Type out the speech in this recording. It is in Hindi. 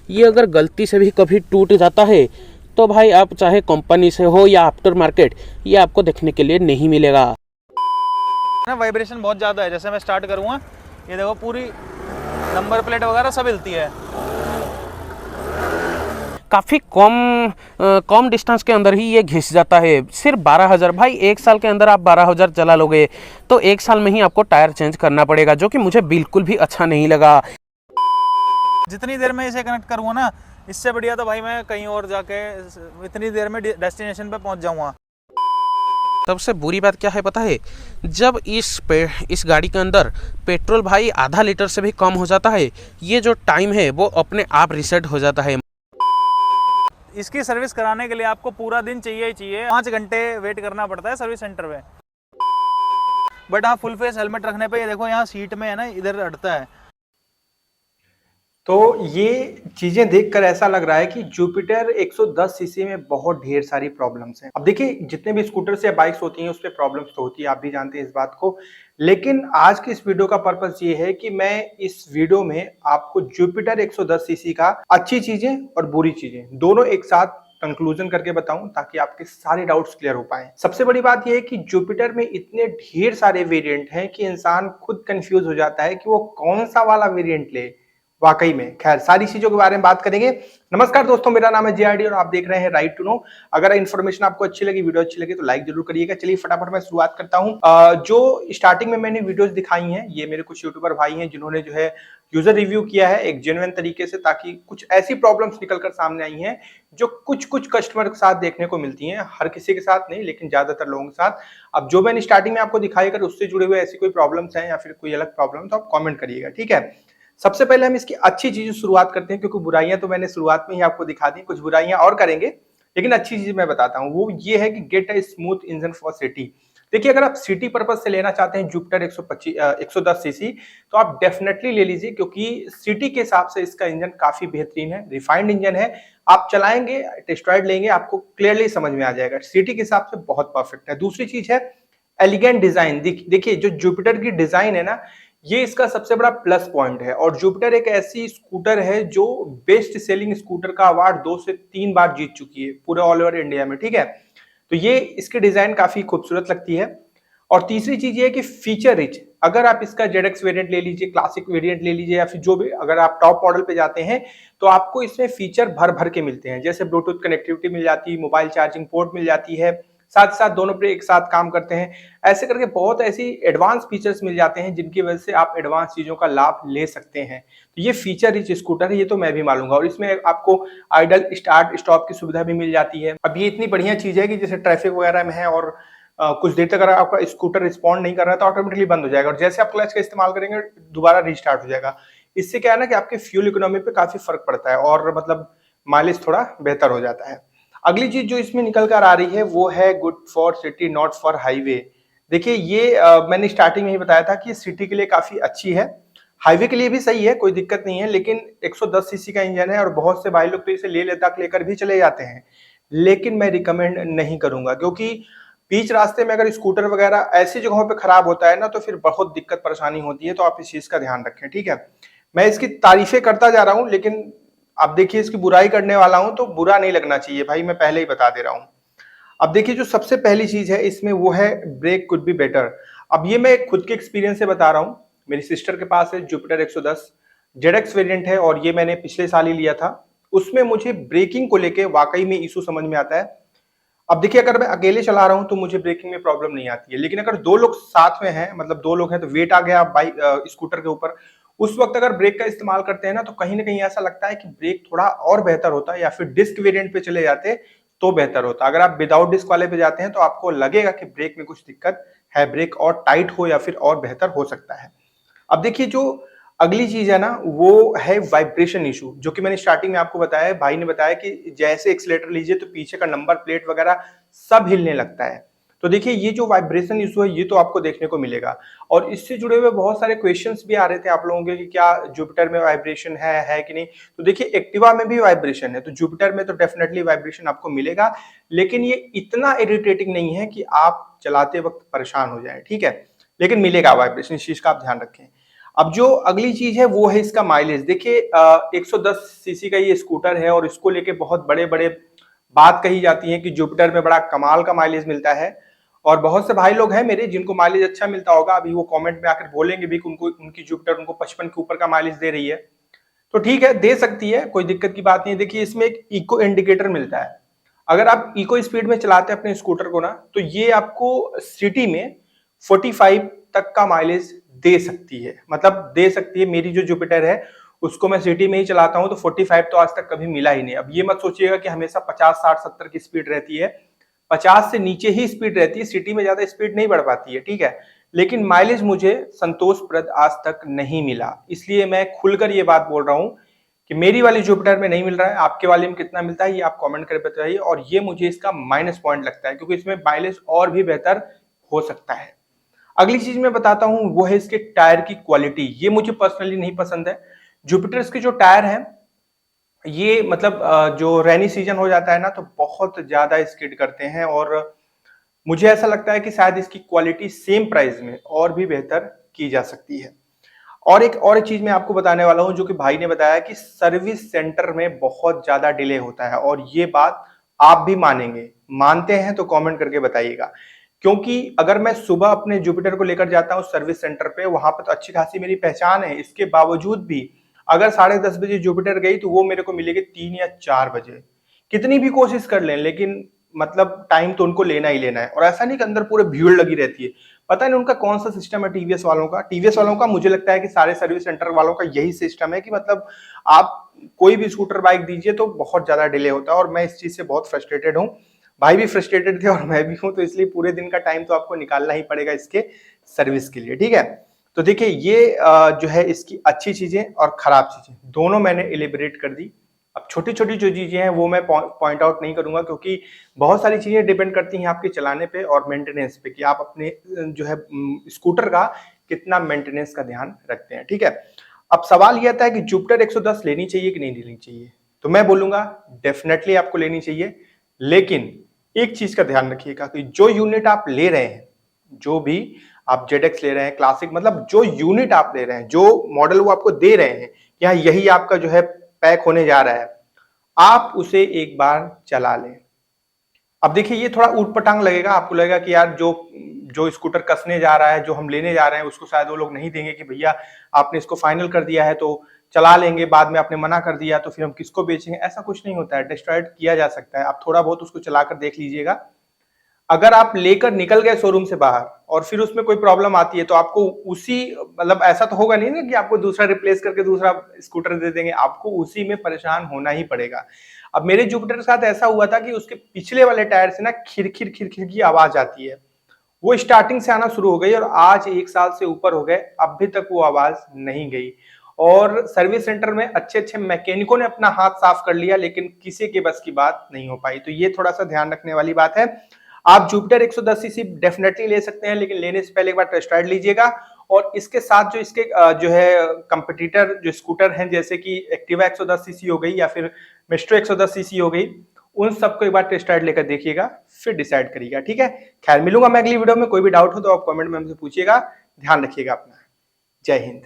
ये अगर गलती से भी कभी टूट जाता है तो भाई आप चाहे कंपनी से हो या आफ्टर मार्केट, ये आपको देखने के लिए नहीं मिलेगा ना। वाइब्रेशन बहुत ज़्यादा है। जैसे मैं स्टार्ट करूँगा, ये देखो पूरी नंबर प्लेट वगैरह सब हिलती है। काफ़ी कम डिस्टेंस के अंदर ही ये घिस जाता है। सिर्फ 12,000 भाई, एक साल के अंदर आप 12,000 चला लोगे तो एक साल में ही आपको टायर चेंज करना पड़ेगा, जो कि मुझे बिल्कुल भी अच्छा नहीं लगा। जितनी देर में इसे कनेक्ट करूँगा ना, इससे बढ़िया तो भाई मैं कहीं और जाके इतनी देर में डेस्टिनेशन पे पहुँच जाऊँगा। सबसे बुरी बात क्या है पता है, जब इस गाड़ी के अंदर पेट्रोल भाई आधा लीटर से भी कम हो जाता है, ये जो टाइम है वो अपने आप रिसेट हो जाता है। इसकी सर्विस कराने के लिए आपको पूरा दिन चाहिए ही चाहिए। 5 घंटे वेट करना पड़ता है सर्विस सेंटर पे। बट हाँ, फुल फेस हेलमेट रखने पे ये देखो यहाँ सीट में है ना, इधर अड़ता है। तो ये चीजें देखकर ऐसा लग रहा है कि जुपिटर 110 सीसी में बहुत ढेर सारी प्रॉब्लम्स हैं। अब देखिए, जितने भी स्कूटर्स या बाइक्स होती हैं उस पर प्रॉब्लम्स तो होती है, आप भी जानते हैं इस बात को। लेकिन आज की इस वीडियो का पर्पस ये है कि मैं इस वीडियो में आपको जुपिटर 110 सीसी का अच्छी चीजें और बुरी चीजें दोनों एक साथ कंक्लूजन करके बताऊं, ताकि आपके सारे डाउट्स क्लियर हो पाए। सबसे बड़ी बात यह है कि जुपिटर में इतने ढेर सारे वेरिएंट हैं कि इंसान खुद कंफ्यूज हो जाता है कि वो कौन सा वाला वेरिएंट ले वाकई में। खैर, सारी चीजों के बारे में बात करेंगे। नमस्कार दोस्तों, मेरा नाम है JRD और आप देख रहे हैं राइट टू नो। अगर इन्फॉर्मेशन आपको अच्छी लगी, वीडियो अच्छी लगी तो लाइक जरूर करिएगा। चलिए फटाफट मैं शुरुआत करता हूं। जो स्टार्टिंग में मैंने वीडियोस दिखाई हैं, ये मेरे कुछ यूट्यूबर भाई हैं जिन्होंने जो है यूजर रिव्यू किया है एक जेन्युइन तरीके से, ताकि कुछ ऐसी प्रॉब्लम्स निकलकर सामने आई हैं जो कुछ कस्टमर के साथ देखने को मिलती हैं। हर किसी के साथ नहीं, लेकिन ज्यादातर लोगों के साथ। अब जो मैंने स्टार्टिंग में आपको दिखाई, अगर उससे जुड़े हुए ऐसी कोई प्रॉब्लम्स हैं या फिर कोई अलग प्रॉब्लम, तो आप कॉमेंट करिएगा, ठीक है। सबसे पहले हम इसकी अच्छी चीज शुरुआत करते हैं, क्योंकि बुराइयां तो मैंने शुरुआत में ही आपको दिखा दी, कुछ बुराइयां और करेंगे, लेकिन अच्छी चीज मैं बताता हूं। वो ये है कि get a smooth engine for city. देखिए, अगर आप सिटी पर्पज से लेना चाहते हैं जुपिटर 110 सीसी, तो आप डेफिनेटली ले लीजिए, क्योंकि सिटी के हिसाब से इसका इंजन काफी बेहतरीन है, रिफाइंड इंजन है। आप चलाएंगे, टेस्ट राइड लेंगे, आपको क्लियरली समझ में आ जाएगा। सिटी के हिसाब से बहुत परफेक्ट है। दूसरी चीज है एलिगेंट डिजाइन। देखिए, जो जुपिटर की डिजाइन है ना, ये इसका सबसे बड़ा प्लस पॉइंट है। और जुपिटर एक ऐसी स्कूटर है जो बेस्ट सेलिंग स्कूटर का अवार्ड 2 से 3 बार जीत चुकी है पूरे ऑल ओवर इंडिया में, ठीक है। तो ये इसकी डिजाइन काफी खूबसूरत लगती है। और तीसरी चीज ये है कि फीचर रिच। अगर आप इसका जेडएक्स वेरिएंट ले लीजिए, क्लासिक वेरिएंट ले लीजिए, या फिर जो भी, अगर आप टॉप मॉडल पे जाते हैं तो आपको इसमें फीचर भर भर के मिलते हैं। जैसे ब्लूटूथ कनेक्टिविटी मिल जाती है, मोबाइल चार्जिंग पोर्ट मिल जाती है, साथ साथ दोनों पे एक साथ काम करते हैं। ऐसे करके बहुत ऐसी एडवांस फीचर्स मिल जाते हैं जिनकी वजह से आप एडवांस चीजों का लाभ ले सकते हैं। तो ये फीचर रिच स्कूटर है, ये तो मैं भी मानूंगा। और इसमें आपको आइडल स्टार्ट स्टॉप की सुविधा भी मिल जाती है। अब ये इतनी बढ़िया चीज है कि जैसे ट्रैफिक वगैरह में है और कुछ देर तक अगर आपका स्कूटर रिस्पॉन्ड नहीं कर रहा है तो ऑटोमेटिकली बंद हो जाएगा, और जैसे आप क्लच का इस्तेमाल करेंगे दोबारा रिस्टार्ट हो जाएगा। इससे क्या है ना कि आपके फ्यूल इकोनॉमी पे काफी फर्क पड़ता है और मतलब माइलेज थोड़ा बेहतर हो जाता है। अगली चीज जो इसमें निकल कर आ रही है वो है good for city not for highway. देखिए, ये मैंने स्टार्टिंग में ही बताया था कि सिटी के लिए काफी अच्छी है, हाईवे के लिए भी सही है, कोई दिक्कत नहीं है। लेकिन 110 सीसी का इंजन है और बहुत से भाई लोग तो इसे ले लद्दाख लेकर भी चले जाते हैं, लेकिन मैं रिकमेंड नहीं करूंगा, क्योंकि बीच रास्ते में अगर स्कूटर वगैरह ऐसी जगहों पे खराब होता है ना, तो फिर बहुत दिक्कत परेशानी होती है। तो आप इस चीज का ध्यान रखें, ठीक है। मैं इसकी तारीफें करता जा रहा हूं, लेकिन अब देखिए, इसकी बुराई करने वाला हूं तो बुरा नहीं लगना चाहिए भाई, मैं पहले ही बता दे रहा हूं। अब देखिए, जो सबसे पहली चीज है इसमें वो है ब्रेक कुड बी बेटर। अब ये मैं खुद के एक्सपीरियंस से बता रहा हूं। मेरी सिस्टर के पास है जुपिटर 110 जेडएक्स वेरिएंट है, और ये मैंने पिछले साल ही लिया था। उसमें मुझे ब्रेकिंग को लेके वाकई में इशू समझ में आता है। अब देखिए, अगर मैं अकेले चला रहा हूं तो मुझे ब्रेकिंग में प्रॉब्लम नहीं आती है, लेकिन अगर दो लोग साथ में हैं, मतलब दो लोग हैं, तो वेट आ गया बाइक स्कूटर के ऊपर, उस वक्त अगर ब्रेक का इस्तेमाल करते हैं ना, तो कहीं ना कहीं ऐसा लगता है कि ब्रेक थोड़ा और बेहतर होता है, या फिर डिस्क वेरिएंट पे चले जाते तो बेहतर होता। अगर आप विदाउट डिस्क वाले पे जाते हैं तो आपको लगेगा कि ब्रेक में कुछ दिक्कत है, ब्रेक और टाइट हो या फिर और बेहतर हो सकता है। अब देखिए, जो अगली चीज है ना वो है वाइब्रेशन इशू, जो कि मैंने स्टार्टिंग में आपको बताया, भाई ने बताया कि जैसे एक्सीलेटर लीजिए तो पीछे का नंबर प्लेट वगैरह सब हिलने लगता है। तो देखिए, ये जो वाइब्रेशन इशू है ये तो आपको देखने को मिलेगा। और इससे जुड़े हुए बहुत सारे क्वेश्चंस भी आ रहे थे आप लोगों के कि क्या जुपिटर में वाइब्रेशन है कि नहीं। तो देखिए, एक्टिवा में भी वाइब्रेशन है, तो जुपिटर में तो डेफिनेटली वाइब्रेशन आपको मिलेगा, लेकिन ये इतना इरिटेटिंग नहीं है कि आप चलाते वक्त परेशान हो जाए, ठीक है। लेकिन मिलेगा वाइब्रेशन, इस चीज का आप ध्यान रखें। अब जो अगली चीज है वो है इसका माइलेज। देखिए 110 सीसी का ये स्कूटर है और इसको लेके बहुत बड़े बड़े बात कही जाती है कि जुपिटर में बड़ा कमाल का माइलेज मिलता है, और बहुत से भाई लोग हैं मेरे जिनको माइलेज अच्छा मिलता होगा, अभी वो कमेंट में आकर बोलेंगे भी कि उनको उनकी जुपिटर उनको 55 के ऊपर का माइलेज दे रही है। तो ठीक है, दे सकती है, कोई दिक्कत की बात नहीं है। देखिए इसमें एक इको इंडिकेटर मिलता है, अगर आप इको स्पीड में चलाते हैं अपने स्कूटर को ना, तो ये आपको सिटी में 45 तक का माइलेज दे सकती है, मतलब दे सकती है। मेरी जो जुपिटर है उसको मैं सिटी में ही चलाता हूं तो 45 तो आज तक कभी मिला ही नहीं। अब ये मत सोचिएगा कि हमेशा 50, 60, 70 की स्पीड रहती है, 50 से नीचे ही स्पीड रहती है, सिटी में ज्यादा स्पीड नहीं बढ़ पाती है, ठीक है। लेकिन माइलेज मुझे संतोषप्रद आज तक नहीं मिला, इसलिए मैं खुलकर ये बात बोल रहा हूं कि मेरी वाली जुपिटर में नहीं मिल रहा है। आपके वाले में कितना मिलता है ये आप कमेंट करके बताइए, और ये मुझे इसका माइनस पॉइंट लगता है क्योंकि इसमें माइलेज और भी बेहतर हो सकता है। अगली चीज मैं बताता हूं वो है इसके टायर की क्वालिटी। ये मुझे पर्सनली नहीं पसंद है। जुपिटर्स के जो टायर हैं ये मतलब जो रेनी सीजन हो जाता है ना तो बहुत ज्यादा स्किड करते हैं, और मुझे ऐसा लगता है कि शायद इसकी क्वालिटी सेम प्राइस में और भी बेहतर की जा सकती है। और एक चीज मैं आपको बताने वाला हूं जो कि भाई ने बताया कि सर्विस सेंटर में बहुत ज्यादा डिले होता है, और ये बात आप भी मानेंगे, मानते हैं तो कमेंट करके बताइएगा। क्योंकि अगर मैं सुबह अपने जुपिटर को लेकर जाता हूं सर्विस सेंटर पे, वहां पर तो अच्छी खासी मेरी पहचान है, इसके बावजूद भी अगर 10:30 बजे जुपिटर गई तो वो मेरे को मिलेगी 3 या 4 बजे। कितनी भी कोशिश कर लें लेकिन मतलब टाइम तो उनको लेना ही लेना है। और ऐसा नहीं कि अंदर पूरे भीड़ लगी रहती है, पता नहीं उनका कौन सा सिस्टम है टीवीएस वालों का। टीवीएस वालों का मुझे लगता है कि सारे सर्विस सेंटर वालों का यही सिस्टम है कि मतलब आप कोई भी स्कूटर बाइक दीजिए तो बहुत ज्यादा डिले होता है, और मैं इस चीज से बहुत फ्रस्ट्रेटेड हूँ। भाई भी फ्रस्ट्रेटेड थे और मैं भी हूँ, तो इसलिए पूरे दिन का टाइम तो आपको निकालना ही पड़ेगा इसके सर्विस के लिए, ठीक है। तो देखिए ये जो है इसकी अच्छी चीजें और खराब चीजें दोनों मैंने एलिबरेट कर दी। अब छोटी छोटी जो चीजें हैं वो मैं पॉइंट आउट नहीं करूंगा, क्योंकि बहुत सारी चीजें डिपेंड करती हैं आपके चलाने पे और मेंटेनेंस पे कि आप अपने जो है स्कूटर का कितना मेंटेनेंस का ध्यान रखते हैं, ठीक है। अब सवाल ये आता है कि जुपिटर 110 लेनी चाहिए कि नहीं लेनी चाहिए। तो मैं बोलूंगा डेफिनेटली आपको लेनी चाहिए, लेकिन एक चीज का ध्यान रखिएगा कि जो यूनिट आप ले रहे हैं, जो भी आप जेडएक्स ले रहे हैं, क्लासिक, मतलब जो यूनिट आप ले रहे हैं, जो मॉडल वो आपको दे रहे हैं, या यही आपका जो है पैक होने जा रहा है, आप उसे एक बार चला लें। अब देखिए ये थोड़ा ऊट पटांग लगेगा, आपको लगेगा कि यार जो जो स्कूटर कसने जा रहा है, जो हम लेने जा रहे हैं, उसको शायद वो लोग नहीं देंगे कि भैया आपने इसको फाइनल कर दिया है तो चला लेंगे, बाद में आपने मना कर दिया तो फिर हम किसको बेचेंगे। ऐसा कुछ नहीं होता है, टेस्ट राइड किया जा सकता है, आप थोड़ा बहुत उसको चलाकर देख लीजिएगा। अगर आप लेकर निकल गए शोरूम से बाहर और फिर उसमें कोई प्रॉब्लम आती है तो आपको उसी मतलब ऐसा तो होगा नहीं ना कि आपको दूसरा रिप्लेस करके दूसरा स्कूटर दे देंगे, आपको उसी में परेशान होना ही पड़ेगा। अब मेरे जुपिटर के साथ ऐसा हुआ था कि उसके पिछले वाले टायर से ना खिरखिर खिरखिर की आवाज आती है, वो स्टार्टिंग से आना शुरू हो गई और आज 1 साल से ऊपर हो गए, अभी तक वो आवाज नहीं गई। और सर्विस सेंटर में अच्छे अच्छे मैकेनिकों ने अपना हाथ साफ कर लिया, लेकिन किसी के बस की बात नहीं हो पाई। तो ये थोड़ा सा ध्यान रखने वाली बात है। आप जुपिटर 110 सीसी डेफिनेटली ले सकते हैं, लेकिन लेने से पहले एक बार टेस्ट राइड लीजिएगा। और इसके साथ जो इसके जो है कंपटीटर जो स्कूटर हैं, जैसे कि एक्टिवा 110 सीसी हो गई या फिर मेस्ट्रो 110 सीसी हो गई, उन सबको एक बार टेस्ट राइड लेकर देखिएगा, फिर डिसाइड करिएगा, ठीक है। खैर मिलूंगा मैं अगली वीडियो में, कोई भी डाउट हो तो आप कमेंट में हमसे पूछिएगा। ध्यान रखिएगा अपना। जय हिंद।